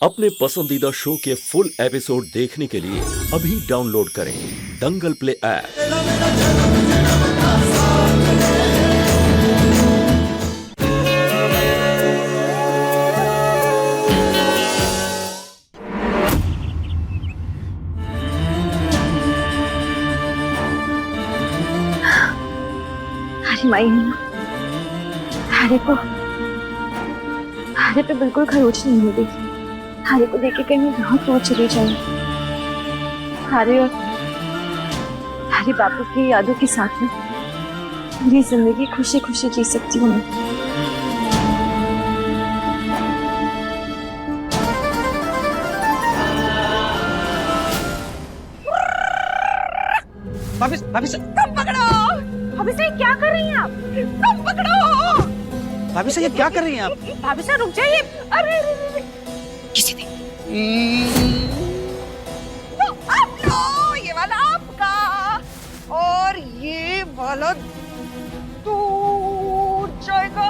अपने पसंदीदा शो के फुल एपिसोड देखने के लिए अभी डाउनलोड करें दंगल प्ले ऐप। अरे माई हारे पे बिल्कुल खरोच नहीं हो रही। हारे को देख के कहीं मैं बहुत दूर चली जाऊं। हारे और हारे बापू की यादों के साथ में मेरी जिंदगी खुशी खुशी जी सकती हूँ मैं। भाभी से तुम पकड़ो। भाभी साहब क्या कर रही हैं आप? तुम पकड़ो। भाभी से ये क्या कर रही हैं आप? भाभी साहब रुक जाइए। अरे किसी ने तो आप लो, ये वाला आपका और ये वाला दूर जाएगा।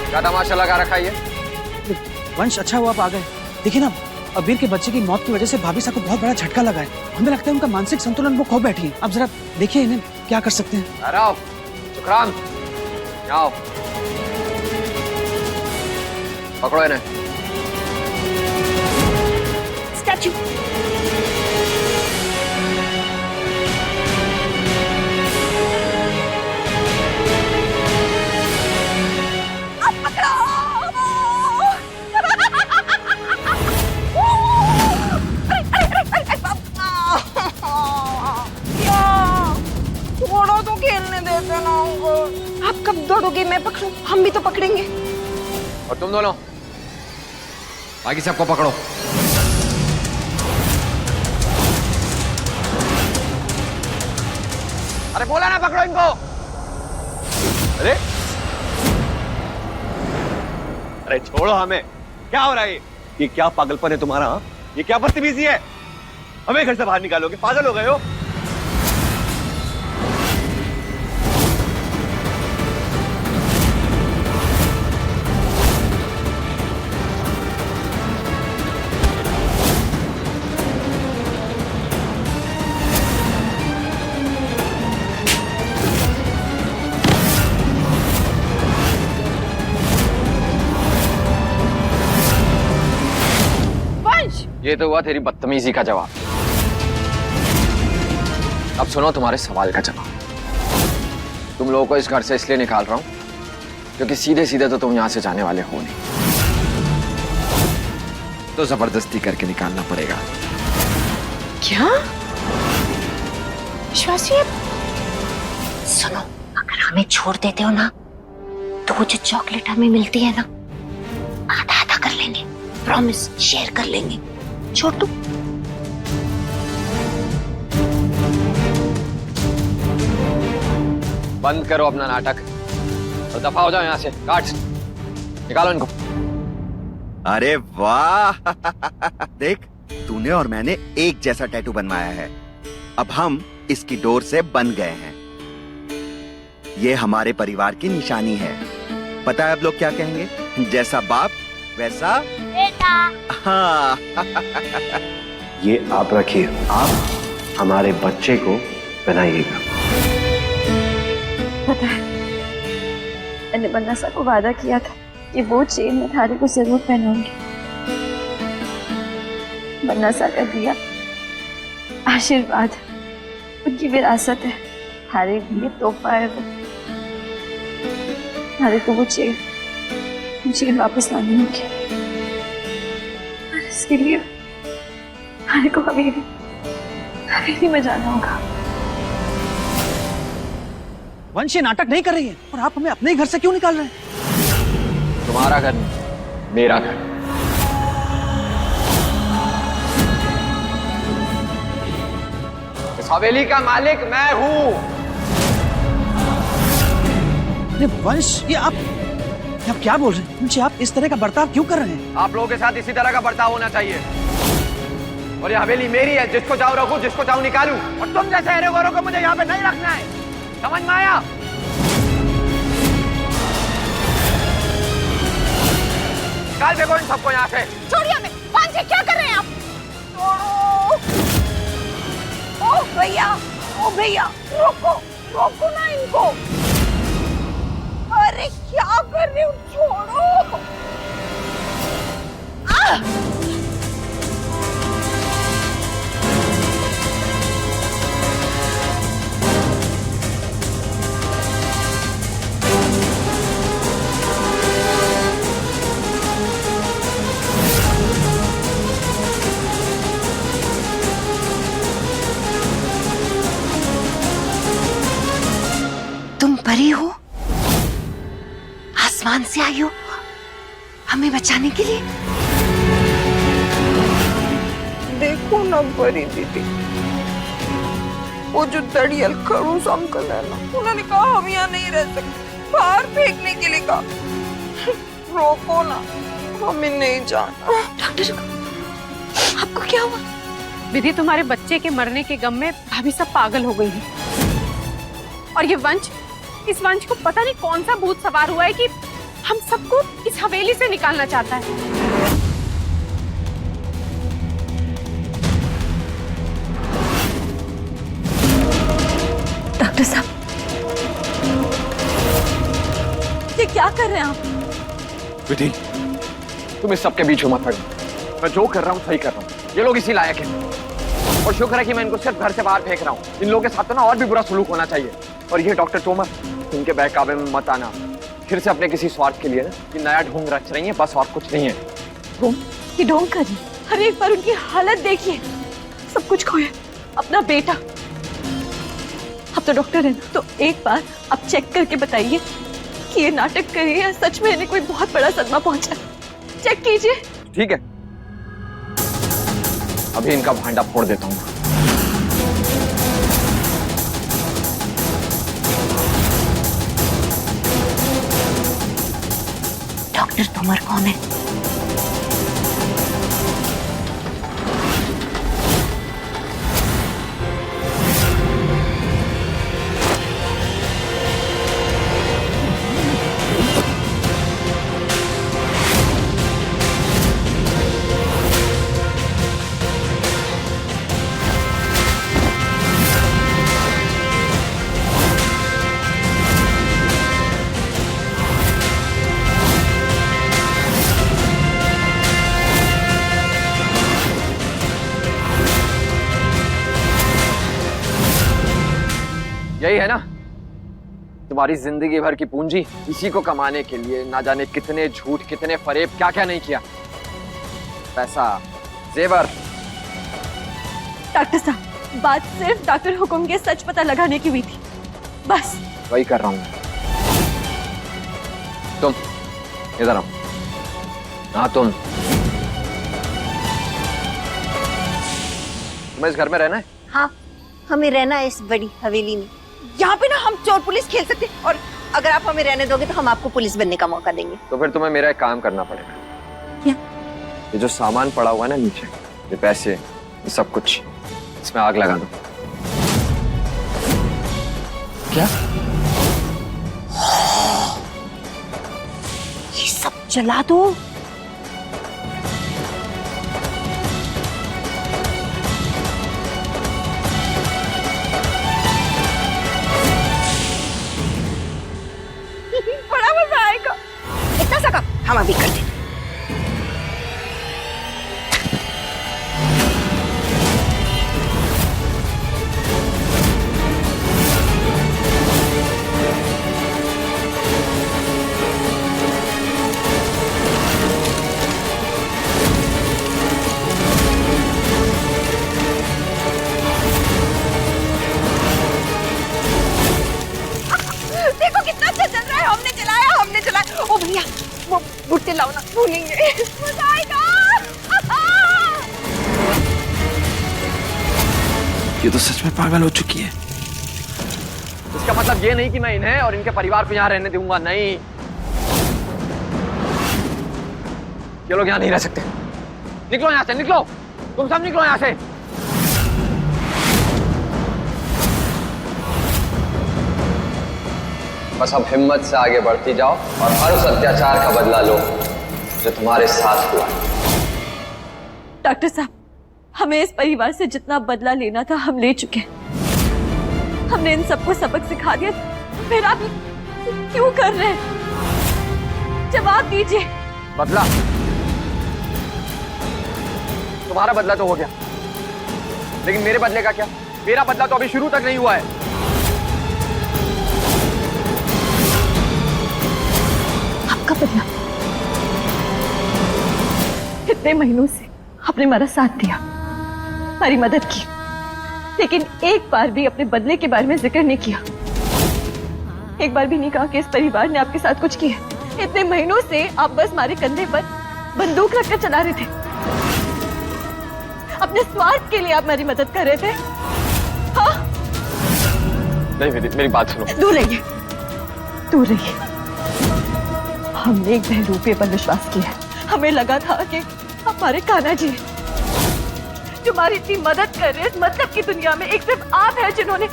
क्या तमाशा लगा रखा है ये? वंश, अच्छा हुआ आप आ गए। देखिए ना, अबीर के बच्चे की मौत की वजह से भाभी साहब को बहुत बड़ा झटका लगा है। हमें लगता है उनका मानसिक संतुलन वो खो बैठी है। अब जरा देखिए इन्हें क्या कर सकते हैं। अरे शुक्रान, आओ पकड़ो इन्हें। स्टैचू थोड़ा तो खेलने देते ना उनको। आप कब दौड़ोगे? मैं पकड़ूं? हम भी तो पकड़ेंगे। और तुम दोनों बाकी सबको पकड़ो। अरे बोला ना पकड़ो इनको। अरे अरे छोड़ो हमें, क्या हो रहा है ये क्या पागलपन है तुम्हारा? हाँ? ये क्या बदतमीजी है? हमें घर से बाहर निकालोगे? पागल हो गए हो? ये तो हुआ तेरी बदतमीजी का जवाब। अब सुनो तुम्हारे सवाल का जवाब। तुम लोगों को इस घर से इसलिए निकाल रहा हूं क्योंकि सीधे सीधे तो तुम यहां से जाने वाले हो नहीं, तो जबरदस्ती करके निकालना पड़ेगा। क्या विश्वासी? सुनो, अगर हमें छोड़ देते हो ना तो वो जो चॉकलेट हमें मिलती है ना, आधा आधा कर लेंगे। प्रॉमिस, शेयर कर लेंगे। छोड़ दो। बंद करो अपना नाटक और दफा हो जाओ यहां से। काट, निकालो इनको। अरे वाह देख, तूने और मैंने एक जैसा टैटू बनवाया है। अब हम इसकी डोर से बन गए हैं। ये हमारे परिवार की निशानी है। पता है अब लोग क्या कहेंगे? जैसा बाप वैसा बेटा। हाँ ये आप रखिए, आप हमारे बच्चे को बनाइएगा। पता है, मैंने बन्ना सा को वादा किया था कि वो चेन मैं थारे को जरूर पहनाऊंगी। बन्ना सा का दिया आशीर्वाद उनकी विरासत है। थारे लिए तोहफा है वो। थारे को वो चेन वापस लानी होगी। इसके लिए थारे को अभी नहीं में जाना होगा। वंश, ये नाटक नहीं कर रही है और आप हमें अपने ही घर से क्यों निकाल रहे हैं? तुम्हारा घर नहीं, मेरा घर। इस हवेली का मालिक मैं हूं। अरे वंश, ये आप क्या बोल रहे हैं? मुझे आप इस तरह का बर्ताव क्यों कर रहे हैं? आप लोगों के साथ इसी तरह का बर्ताव होना चाहिए। और ये हवेली मेरी है, जिसको चाहूं रखूं, जिसको चाहूं निकालूं। और तुम जैसे हेरे गोरों को मुझे यहाँ पे नहीं रखना है, समझ में आया? निकाल फेंको इन सबको यहाँ से। छोड़िए हमें। पांचे, क्या कर रहे हैं आप? छोड़ो। ओ भैया, रोको रोको ना इनको। अरे क्या कर रहे हो? छोड़ो। तुम परी हो? आसमान से आई हो हमें बचाने के लिए? देखो ना परी दीदी, वो जो दड़ियल खड़ूस अंकल है ना, उन्होंने कहा हम यहाँ नहीं रह सकते, बाहर फेंकने के लिए कहा। रोको ना, हमें नहीं जाना। डॉक्टर आपको क्या हुआ? विधि, तुम्हारे बच्चे के मरने के गम में भाभी सब पागल हो गई है। और ये वंश, इस वंश को पता नहीं कौन सा भूत सवार हुआ है कि हम सबको इस हवेली से निकालना चाहता है। डॉक्टर साहब, ये क्या कर रहे हैं आप? विधि, तुम इस सबके बीच में मत पड़ो। मैं जो कर रहा हूँ सही कर रहा हूँ। ये लोग इसी लायक हैं। और शुक्र है कि मैं इनको सिर्फ घर से बाहर फेंक रहा हूँ। इन लोगों के साथ तो ना और भी बुरा सलूक होना चाहिए। और ये डॉक्टर तोमर, इनके बहकावे में मत आना। फिर से अपने किसी स्वार्थ के लिए ना ये नया ढोंग रच रही है, बस और कुछ नहीं है। ये ढोंग कर रही। अरे एक बार उनकी हालत देखिए, सब कुछ खोया, अपना बेटा। अब तो डॉक्टर है ना, तो एक बार आप चेक करके बताइए कि ये नाटक कर रही है, सच में इन्हें कोई बहुत बड़ा सदमा पहुंचा। चेक कीजिए। ठीक है, अभी इनका भांडा फोड़ देता हूँ। डॉक्टर तोमर कौन है? यही है ना तुम्हारी जिंदगी भर की पूंजी? इसी को कमाने के लिए ना जाने कितने झूठ, कितने फरेब, क्या क्या नहीं किया। पैसा, जेवर। डॉक्टर साहब, बात सिर्फ डॉक्टर हुकुम के सच पता लगाने की हुई थी, बस। वही कर रहा हूं। तुम इधर आओ। हाँ, तुम्हें इस घर में रहना है? हाँ, हमें रहना है इस बड़ी हवेली में। यहाँ पे ना हम चोर पुलिस खेल सकते हैं, और अगर आप हमें रहने दोगे तो हम आपको पुलिस बनने का मौका देंगे। तो फिर तुम्हें मेरा एक काम करना पड़ेगा। क्या? ये जो सामान पड़ा हुआ है ना नीचे, ये पैसे, ये सब कुछ, इसमें आग लगा दो। क्या? ये सब जला दो। बड़ा मजा आएगा। इतना सा काम हम अभी करते हैं। देखो कितना अच्छा चल रहा है। हमने चलाया। ओ भैया, वो भुट्टे लाओ ना, भूलेंगे। मजा आएगा। ये तो सच में पागल हो चुकी है। इसका मतलब ये नहीं कि मैं इन्हें और इनके परिवार को यहाँ रहने दूंगा, नहीं। ये लोग यहाँ नहीं रह सकते। निकलो यहाँ से, निकलो। तुम सब निकलो यहाँ से। बस अब हिम्मत से आगे बढ़ती जाओ और हर उस अत्याचार का बदला लो जो तुम्हारे साथ हुआ। डॉक्टर साहब, हमें इस परिवार से जितना बदला लेना था हम ले चुके हैं। हमने इन सबको सबक सिखा दिया, फिर आप क्यों कर रहे हैं? जवाब दीजिए। बदला? तुम्हारा बदला तो हो गया, लेकिन मेरे बदले का क्या? मेरा बदला तो अभी शुरू तक नहीं हुआ है। आपका बदला? इतने महीनों से आपने हमारा साथ दिया, हमारी मदद की, लेकिन एक बार भी अपने बदले के बारे में जिक्र नहीं किया। एक बार भी नहीं कहा कि इस परिवार ने आपके साथ कुछ किया। इतने महीनों से आप बस हमारे कंधे पर बंदूक रखकर चला रहे थे। अपने स्वार्थ के लिए आप मेरी मदद कर रहे थे। हाँ? नहीं, मेरी बात सुनो। दूर रहिए, दूर रहिए। हमने एक बहरूपे पर विश्वास किया। हमें लगा था कि हमारे कान्हा जी जो हमारी इतनी मदद कर रहे हैं। इस मतलब की दुनिया में एक सिर्फ आप हैं जिन्होंने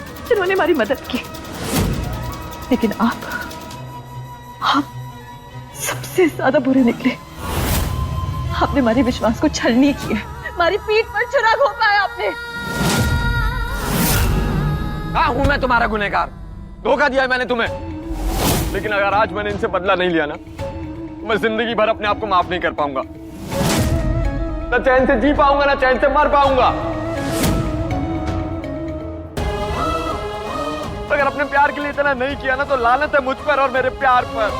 हमारी मदद की, लेकिन आप सबसे ज्यादा बुरे निकले। आपने हमारे विश्वास को छलनी किया, हमारी पीठ पर छुरा घोंपा है आपने। कहा हूं मैं तुम्हारा गुनहगार? धोखा दिया है मैंने तुम्हें, लेकिन अगर आज मैंने इनसे बदला नहीं लिया ना, तो मैं जिंदगी भर अपने आप को माफ नहीं कर पाऊंगा। ना चैन से जी पाऊंगा, ना चैन से मर पाऊंगा। अगर अपने प्यार के लिए इतना नहीं किया ना, तो लानत है मुझ पर और मेरे प्यार पर।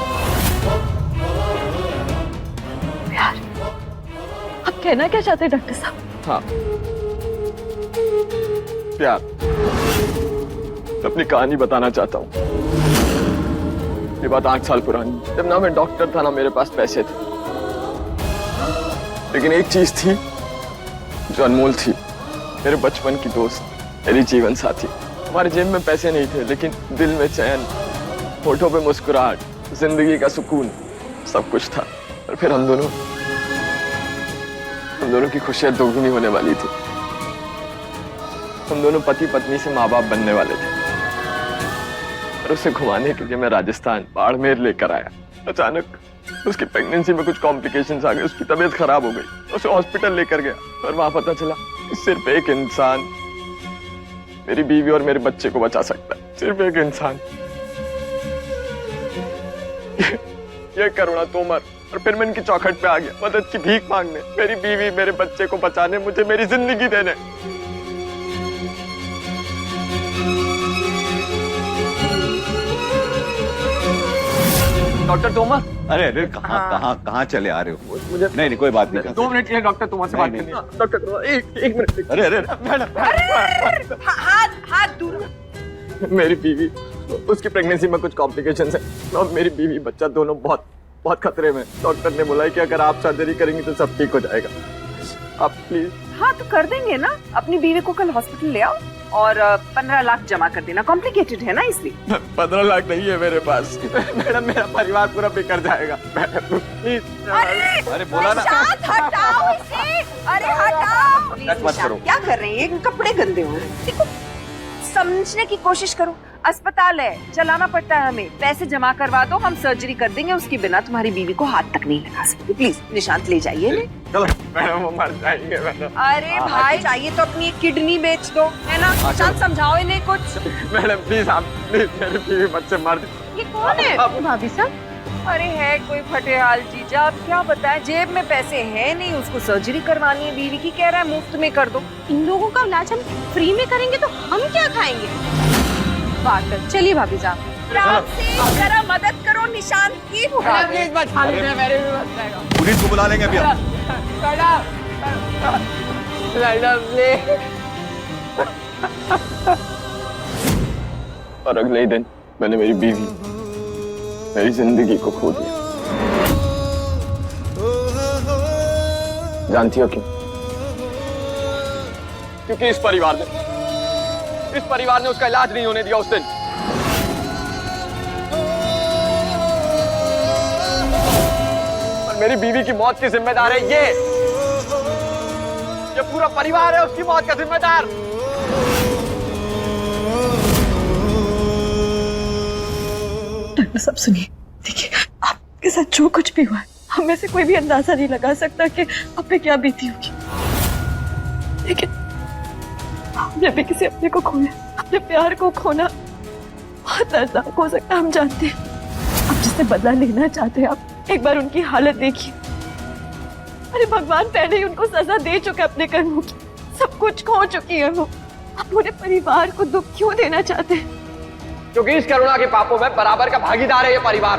प्यार? आप कहना क्या चाहते हैं डॉक्टर साहब? हाँ, प्यार। अपनी कहानी बताना चाहता हूँ। ये बात 8 साल पुरानी। जब ना मैं डॉक्टर था, ना मेरे पास पैसे थे, लेकिन एक चीज थी जो अनमोल थी। मेरे बचपन की दोस्त, मेरी जीवन साथी। हमारे जेब में पैसे नहीं थे, लेकिन दिल में चैन, होठों पे मुस्कुराहट, जिंदगी का सुकून, सब कुछ था। और फिर हम दोनों की खुशियां दोगुनी होने वाली थी। हम दोनों पति पत्नी से माँ बाप बनने वाले थे। और उसे घुमाने के लिए मैं राजस्थान बाड़मेर लेकर आया। अचानक उसकी प्रेगनेंसी में कुछ कॉम्प्लिकेशंस आ गए। उसकी तबीयत खराब हो गई। उसे हॉस्पिटल लेकर गया और वहां पता चला कि सिर्फ एक इंसान मेरी बीवी और मेरे बच्चे को बचा सकता है। सिर्फ एक इंसान, ये करुणा तोमर। और फिर मैं इनकी चौखट पे आ गया, मदद की भीख मांगने, मेरी बीवी मेरे बच्चे को बचाने, मुझे मेरी जिंदगी देने। डॉक्टर तोमर। अरे अरे कहाँ चले आ रहे हो? मुझे नहीं कोई बात नहीं। 2 मिनट के लिए डॉक्टर तोमर से बात करनी है। डॉक्टर तोमर, एक मिनट। अरे अरे मैडम, हाथ दूर। मेरी बीवी, उसकी प्रेगनेंसी में कुछ कॉम्प्लिकेशंस है और मेरी बीवी बच्चा दोनों बहुत खतरे में। डॉक्टर ने बोला है कि अगर आप सर्जरी करेंगी तो सब ठीक हो जाएगा। आप प्लीज। हाँ तो कर देंगे ना। अपनी बीवी को कल हॉस्पिटल ले आओ और 15 लाख जमा कर देना। कॉम्प्लिकेटेड है ना इसलिए। 15 लाख नहीं है मेरे पास। मैडम, मेरा परिवार पूरा बिखर जाएगा। प्लीज। अरे बोला ना। हटाओ इसे। अरे हटाओ। मत करो। क्या कर रहे हैं? ये कपड़े गंदे हो रहे हैं। देखो, समझने की कोशिश करो। अस्पताल है, चलाना पड़ता है हमें। पैसे जमा करवा दो, हम सर्जरी कर देंगे। उसके बिना तुम्हारी बीवी को हाथ तक नहीं लगा सकते। प्लीज निशांत ले जाइए। चलो मैडम, वो मर जाएंगे मैडम। अरे भाई, चाहिए तो अपनी किडनी बेच दो, है ना? निशांत समझाओ इन्हें कुछ। मैडम प्लीज, आप प्लीज, मेरे बीवी बच्चे मर। ये कौन है? भाभी साहब। अरे है कोई फटेहाल जीजा। आप क्या बताएं, जेब में पैसे है नहीं, उसको सर्जरी करवानी है बीवी की। कह रहा है मुफ्त में कर दो। इन लोगों का इलाज हम फ्री में करेंगे तो हम क्या खाएंगे? बात कर। चलिए भाभी साहब, जरा मदद करो निशांत की। प्लीज बचा लीजिए, मेरे भी बच जाएगा। पुलिस को बुला लेंगे अभी हम। और अगले ही दिन मैंने मेरी बीवी, मेरी जिंदगी को खो दिया। जानती हो क्यों? क्योंकि इस परिवार ने उसका इलाज नहीं होने दिया उस दिन। और मेरी बीवी की मौत की जिम्मेदार है ये। ये पूरा परिवार है उसकी मौत का जिम्मेदार। डॉक्टर साहब सुनिए, देखिए आपके साथ जो कुछ भी हुआ है, हम में से कोई भी अंदाजा नहीं लगा सकता कि आप पे क्या बीती होगी। लेकिन जब भी किसी अपने को खोना, अपने प्यार को खोना बहुत दर्दनाक हो सकता है, हम जानते हैं। आप जिससे बदला लेना चाहते हैं, आप एक बार उनकी हालत देखिए। अरे भगवान पहले ही उनको सजा दे चुका अपने कर्मों की, सब कुछ खो चुकी है वो। आप पूरे परिवार को दुख क्यों देना चाहते हैं? क्योंकि इस करुणा के पापों में बराबर का भागीदार है ये परिवार।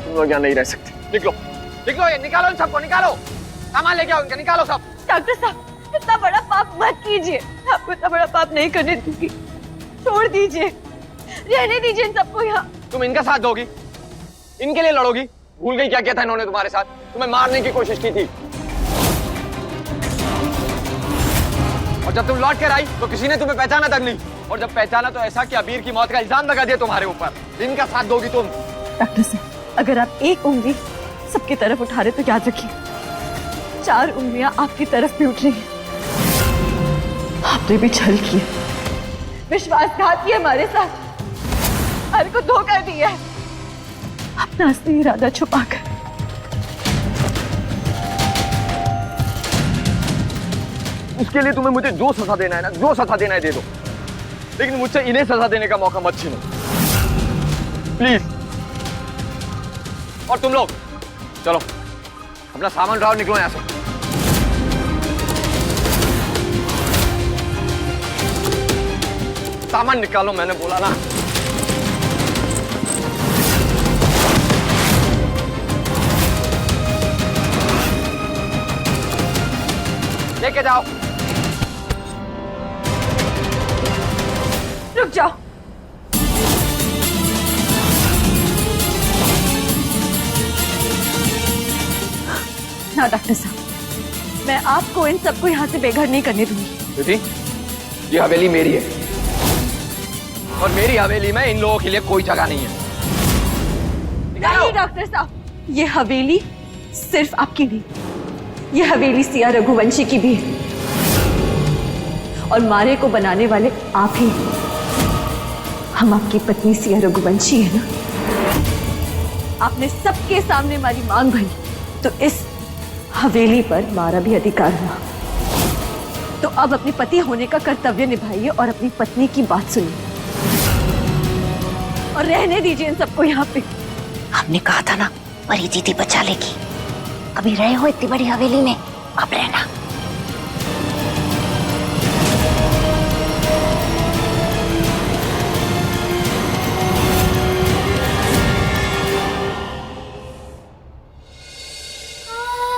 तुम लोग यहाँ नहीं रह सकते, निकलो निकलो, ये निकालो इन सबको, निकालो, सामान लेके आओ इनका, निकालो सब। डॉक्टर साहब इतना बड़ा पाप मत कीजिए, आपको इतना बड़ा पाप नहीं करने दूंगी, छोड़ दीजिए, रहने दीजिए इन सबको यहाँ। तुम इनका साथ दोगी, इनके लिए लड़ोगी? भूल गई क्या किया था इन्होंने तुम्हारे साथ? तुम्हें मारने की कोशिश की थी, और जब तुम लौट कर आई तो किसी ने तुम्हें पहचाना तक नहीं, और जब पहचाना तो ऐसा कि अबीर की मौत का इल्जाम लगा दिया तुम्हारे ऊपर। इनका साथ दोगी तुम? डॉक्टर साहब अगर आप एक उंगली सबकी तरफ उठा रहे तो याद रखिए 4 उंगलियां आपकी तरफ भी उठ रही हैं। आपने भी छल किया, विश्वासघात किया हमारे साथ, हमारे को धोखा दिया है अपना असली इरादा छुपाकर। उसके लिए तुम्हें मुझे जो सजा देना है ना, जो सजा देना है दे दो, लेकिन मुझसे इन्हें सजा देने का मौका मत छीनो, प्लीज। और तुम लोग चलो अपना सामान उठाओ, निकलो यहां से। सामान निकालो, मैंने बोला ना। लेके जाओ। रुक जाओ, ना डॉक्टर साहब, मैं आपको इन सबको यहाँ से बेघर नहीं करने दूंगी। दीदी, ये हवेली मेरी है, और मेरी हवेली में इन लोगों के लिए कोई जगह नहीं है। नहीं डॉक्टर साहब, ये हवेली सिर्फ आपकी नहीं, ये हवेली सिया रघुवंशी की भी है, और मारे को बनाने वाले आप ही। हम आपकी पत्नी सिया रघुवंशी है ना, आपने सबके सामने हमारी मांग भरी, तो इस हवेली पर हमारा भी अधिकार हुआ। तो अब अपने पति होने का कर्तव्य निभाइए और अपनी पत्नी की बात सुनिए, और रहने दीजिए इन सबको यहाँ पे। हमने कहा था ना परी दीदी बचा लेगी। कभी रहे हो इतनी बड़ी हवेली में, अब रहना।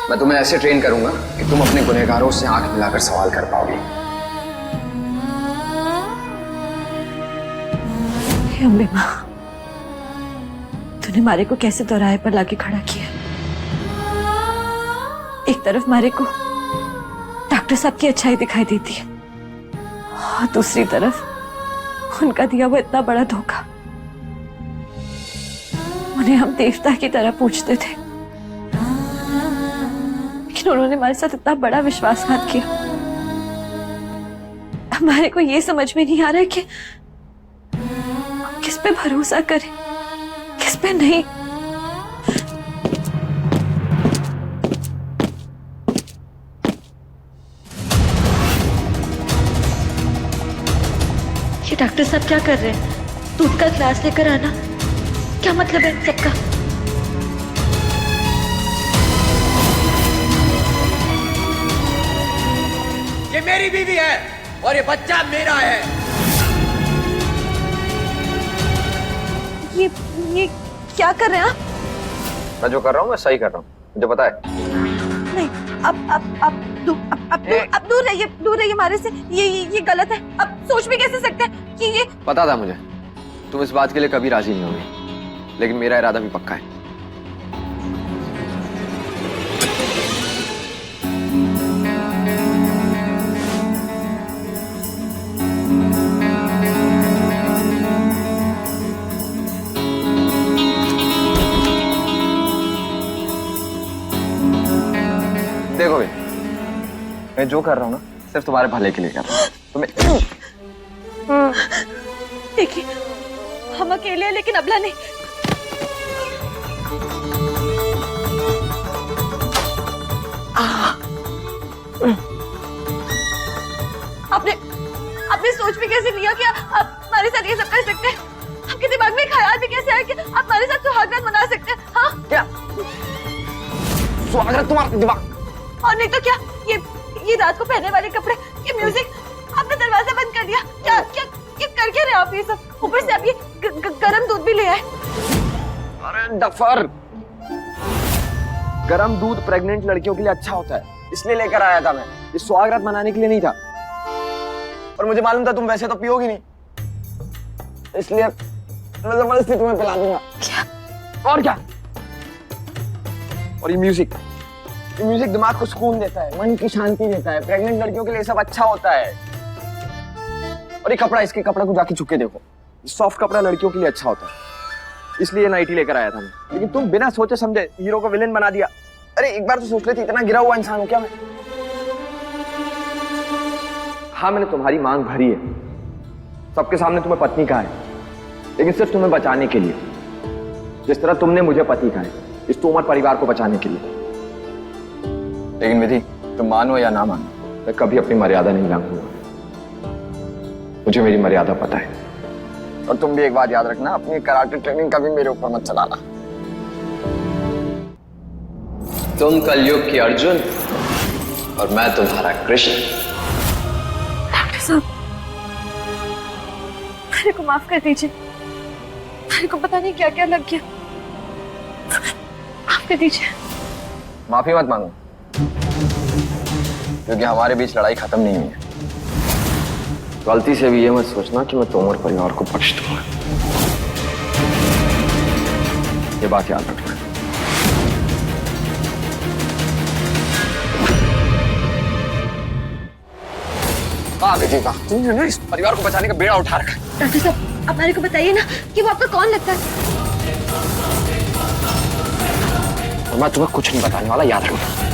मैं तुम्हें ऐसे ट्रेन करूंगा कि तुम अपने गुनहगारों से आंख मिलाकर सवाल कर पाओगे। हे अम्बे माँ, तूने मारे को कैसे दोराहे पर लाके खड़ा किया। एक तरफ मारे को डॉक्टर साहब की अच्छाई दिखाई देती है, और दूसरी तरफ उनका दिया हुआ इतना बड़ा धोखा। उन्हें हम देवता की तरह पूछते थे, लेकिन उन्होंने हमारे साथ इतना बड़ा विश्वासघात किया। हमारे को ये समझ में नहीं आ रहा है कि किस पे भरोसा करें, किस पे नहीं। ये डॉक्टर साहब क्या कर रहे हैं? दूध का ग्लास लेकर आना, क्या मतलब है इन सबका? ये मेरी बीवी है और ये बच्चा मेरा है। ये क्या कर रहे हैं आप? मैं जो कर रहा हूँ मैं सही कर रहा हूँ, मुझे पता है। नहीं, अब दूर रहिए हमारे से। ये गलत है। अब सोच भी कैसे सकते हैं कि ये। पता था मुझे तुम इस बात के लिए कभी राजी नहीं होगी, लेकिन मेरा इरादा भी पक्का है। देखो मैं जो कर रहा हूँ ना सिर्फ तुम्हारे भले के लिए कर रहा हूँ। तुम्हें देखिए हम अकेले हैं लेकिन अबला नहीं। आपने आपने सोच भी कैसे लिया कि आप हमारे साथ ये सब कर सकते हैं? आपके दिमाग में ख्याल भी कैसे आया कि आप हमारे साथ सुहागरात मना सकते हैं? हाँ क्या स्वागत तुम्हारा दिमाग? और नहीं तो क्या, ये रात को पहनने वाले कपड़े, ये म्यूजिक, आपने दरवाजा बंद कर दिया। क्या क्या ये कर क्या रहे आप ये सब? ऊपर से आप ये गरम दूध भी ले आए। अरे डफर, गरम दूध प्रेग्नेंट लड़कियों के लिए अच्छा होता है, इसलिए लेकर आया था मैं। इस सुहागरात मनाने के लिए नहीं था। और मुझे मालूम था तुम वैसे तो पियोगी नहीं, इसलिए मैं जबरदस्ती तुम्हें पिला दूंगा। क्या? और क्या? और ये म्यूजिक दिमाग को सुकून देता है, मन की शांति देता है। प्रेग्नेंट लड़कियों के लिए सब अच्छा होता है। और ये कपड़ा, इसके कपड़े को जाके छुके देखो, सॉफ्ट कपड़ा लड़कियों के लिए अच्छा होता है, इसलिए नाइटी लेकर आया था मैं। लेकिन तुम बिना सोचे समझे हीरो को विलेन बना दिया। अरे एक बार तो सोच लेती, इतना गिरा हुआ इंसान हूं क्या मैं? हाँ मैंने तुम्हारी मांग भरी है, सबके सामने तुम्हें पत्नी कहा है, लेकिन सिर्फ तुम्हें बचाने के लिए, जिस तरह तुमने मुझे पति कहा है, इस तोमर परिवार को बचाने के लिए। लेकिन विधि, तुम मानो या ना मानो, मैं कभी अपनी मर्यादा नहीं लांघूंगा। मुझे मेरी मर्यादा पता है। और तुम भी एक बात याद रखना, अपनी कराटे ट्रेनिंग कभी मेरे ऊपर मत चलाना। तुम कलयुग की अर्जुन और मैं तुम्हारा कृष्ण। डॉक्टर साहब, मेरे को माफ कर दीजिए, मेरे को पता नहीं क्या क्या लग गया। माफ कर दीजिए। माफी मत मांगो, क्योंकि हमारे बीच लड़ाई खत्म नहीं हुई है। गलती से भी ये मत सोचना कि मैं तोमर परिवार को बख्श दूंगा। ये बात याद रखना। तुमने इस परिवार को बचाने का बेड़ा उठा रखा है। डॉक्टर साहब, आप मेरे को बताइए ना कि वो आपका कौन लगता है? और मैं तुम्हें कुछ नहीं बताने वाला, याद रखना।